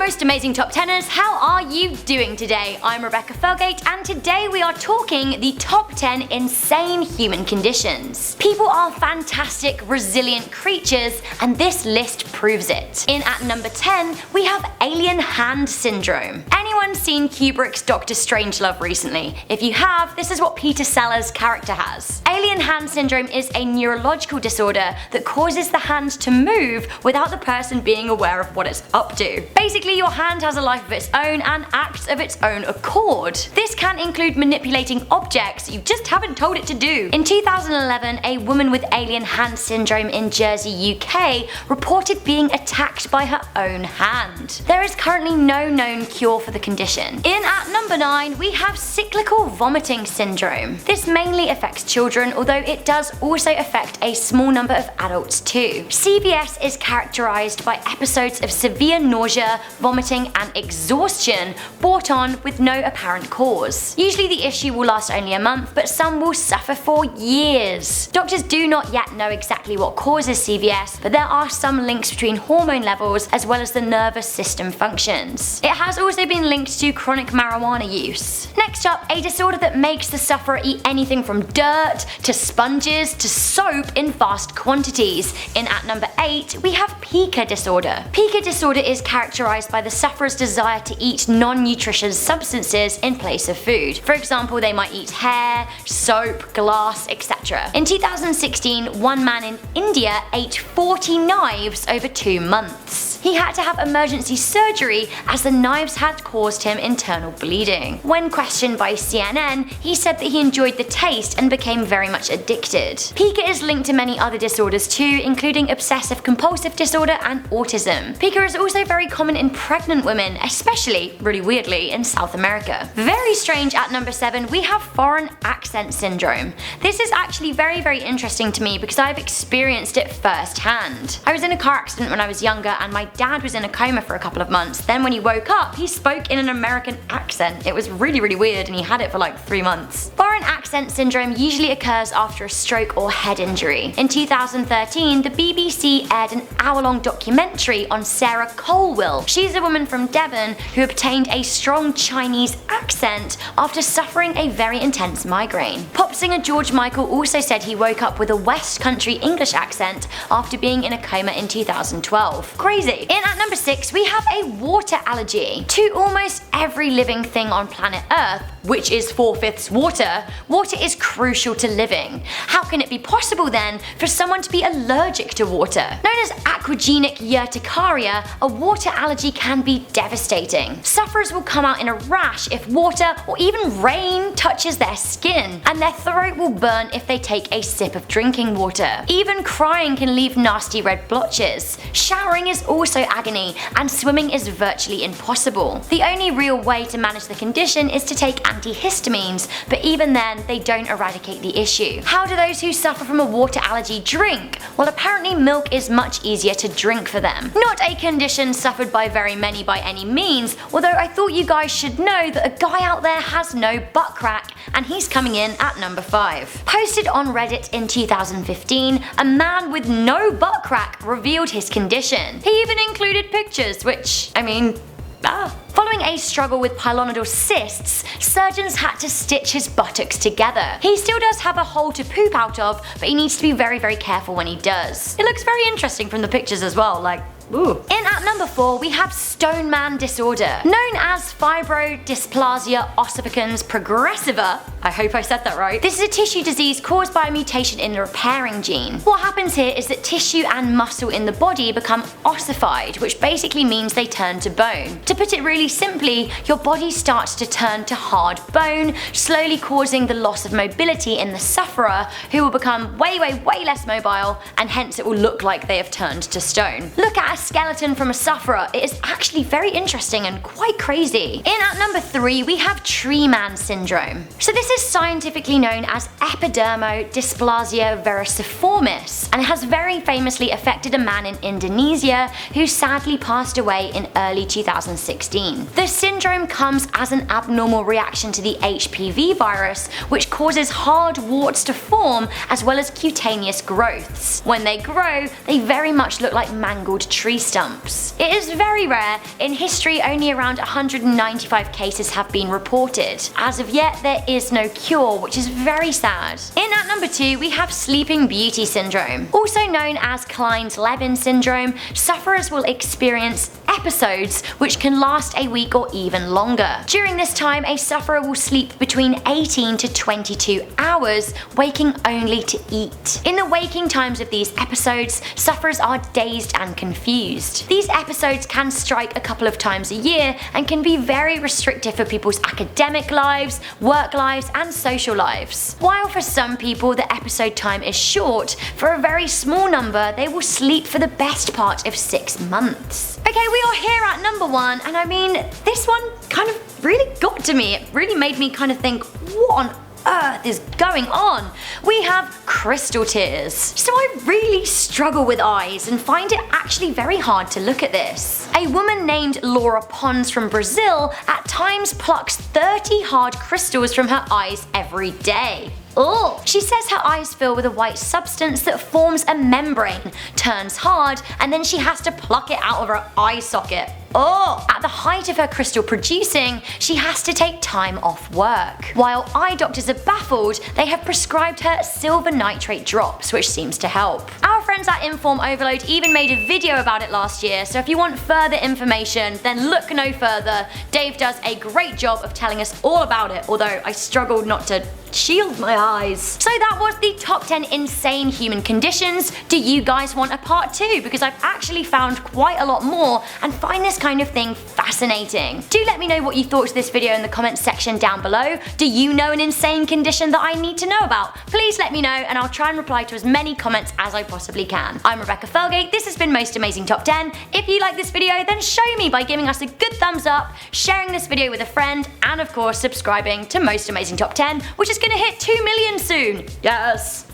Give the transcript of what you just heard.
most amazing top 10ers, how are you doing today? I'm Rebecca Felgate, and today we are talking the top 10 insane human conditions. People are fantastic, resilient creatures, and this list proves it. In at number 10, we have alien hand syndrome. Anyone seen Kubrick's Doctor Strangelove recently? If you have, this is what Peter Sellers' character has. Alien hand syndrome is a neurological disorder that causes the hand to move without the person being aware of what it's up to. Basically, your hand has a life of its own and acts of its own accord. This can include manipulating objects you just haven't told it to do. In 2011, a woman with alien hand syndrome in Jersey, UK reported being attacked by her own hand. There is currently no known cure for the condition. In at number 9, we have cyclical vomiting syndrome. This mainly affects children, although it does also affect a small number of adults too. CVS is characterized by episodes of severe nausea, vomiting, and exhaustion brought on with no apparent cause. Usually the issue will last only a month, but some will suffer for years. Doctors do not yet know exactly what causes CVS, but there are some links between hormone levels as well as the nervous system functions. It has also been linked to chronic marijuana use. Next up, a disorder that makes the sufferer eat anything from dirt to sponges to soap in vast quantities. In at number 8, we have Pica Disorder. Pica Disorder is characterized by the sufferer's desire to eat non-nutritious substances in place of food. For example, they might eat hair, soap, glass, etc. In 2016, one man in India ate 40 knives over 2 months. He had to have emergency surgery as the knives had caused him internal bleeding. When questioned by CNN, he said that he enjoyed the taste and became very much addicted. Pica is linked to many other disorders too, including obsessive compulsive disorder and autism. Pica is also very common in pregnant women, especially, really weirdly, in South America. Very strange at number 7, we have foreign accent syndrome. This is actually very interesting to me because I've experienced it firsthand. I was in a car accident when I was younger and my dad was in a coma for a couple of months. Then when he woke up, he spoke in an American accent. It was really weird and he had it for like 3 months. Foreign accent syndrome usually occurs after a stroke or head injury. In 2013, the BBC aired an hour-long documentary on Sarah Colwill. She's a woman from Devon who obtained a strong Chinese accent after suffering a very intense migraine. Pop singer George Michael also said he woke up with a West Country English accent after being in a coma in 2012. Crazy. In at number 6, we have a water allergy. To almost every living thing on planet Earth, which is 4/5 water, water is crucial to living. How can it be possible then for someone to be allergic to water? Known as aquagenic urticaria, a water allergy can be devastating. Sufferers will come out in a rash if water or even rain touches their skin, and their throat will burn if they take a sip of drinking water. Even crying can leave nasty red blotches. Showering is also agony, and swimming is virtually impossible. The only real way to manage the condition is to take antihistamines, but even then they don't eradicate the issue. How do those who suffer from a water allergy drink? Well, apparently milk is much easier to drink for them. Not a condition suffered by very many by any means, although I thought you guys should know that a guy out there has no butt crack, and he's coming in at number 5. Posted on Reddit in 2015, a man with no butt crack revealed his condition. He even included pictures, which, Following a struggle with pilonidal cysts, surgeons had to stitch his buttocks together. He still does have a hole to poop out of, but he needs to be very careful when he does. It looks very interesting from the pictures as well, like, ooh. In at number 4, we have Stoneman disorder. Known as fibrodysplasia ossificans progressiva, I hope I said that right. This is a tissue disease caused by a mutation in the repairing gene. What happens here is that tissue and muscle in the body become ossified, which basically means they turn to bone. To put it really simply, your body starts to turn to hard bone, slowly causing the loss of mobility in the sufferer, who will become way less mobile, and hence it will look like they have turned to stone. Look at a skeleton from a sufferer. It is actually very interesting and quite crazy. In at number 3, we have tree man syndrome. So this is scientifically known as epidermodysplasia vericiformis, and it has very famously affected a man in Indonesia who sadly passed away in early 2016. The syndrome comes as an abnormal reaction to the HPV virus, which causes hard warts to form as well as cutaneous growths. When they grow, they very much look like mangled trees tree stumps. It is very rare. In history, only around 195 cases have been reported. As of yet, there is no cure, which is very sad. In at number 2, we have Sleeping Beauty syndrome. Also known as Collins-Levin syndrome, sufferers will experience episodes which can last a week or even longer. During this time, a sufferer will sleep between 18 to 22 hours, waking only to eat. In the waking times of these episodes, sufferers are dazed and confused. These episodes can strike a couple of times a year and can be very restrictive for people's academic lives, work lives, and social lives. While for some people the episode time is short, for a very small number they will sleep for the best part of 6 months. Okay, we are here at number 1, and I mean, this one kind of really got to me. It really made me kind of think, what on earth is going on? We have crystal tears. So I really struggle with eyes and find it actually very hard to look at this. A woman named Laura Pons from Brazil at times plucks 30 hard crystals from her eyes every day. Oh, she says her eyes fill with a white substance that forms a membrane, turns hard, and then she has to pluck it out of her eye socket. Oh! At the height of her crystal producing, she has to take time off work. While eye doctors are baffled, they have prescribed her silver nitrate drops, which seems to help. Our friends at Inform Overload even made a video about it last year, so if you want further information, then look no further. Dave does a great job of telling us all about it, although I struggled not to shield my eyes. So that was the top 10 insane human conditions. Do you guys want a part 2? Because I've actually found quite a lot more and find this kind of thing fascinating. Do let me know what you thought of this video in the comments section down below. Do you know an insane condition that I need to know about? Please let me know and I'll try and reply to as many comments as I possibly can. I'm Rebecca Felgate, this has been Most Amazing Top 10. If you like this video, then show me by giving us a good thumbs up, sharing this video with a friend, and of course subscribing to Most Amazing Top 10, which is gonna hit 2 million soon. Yes!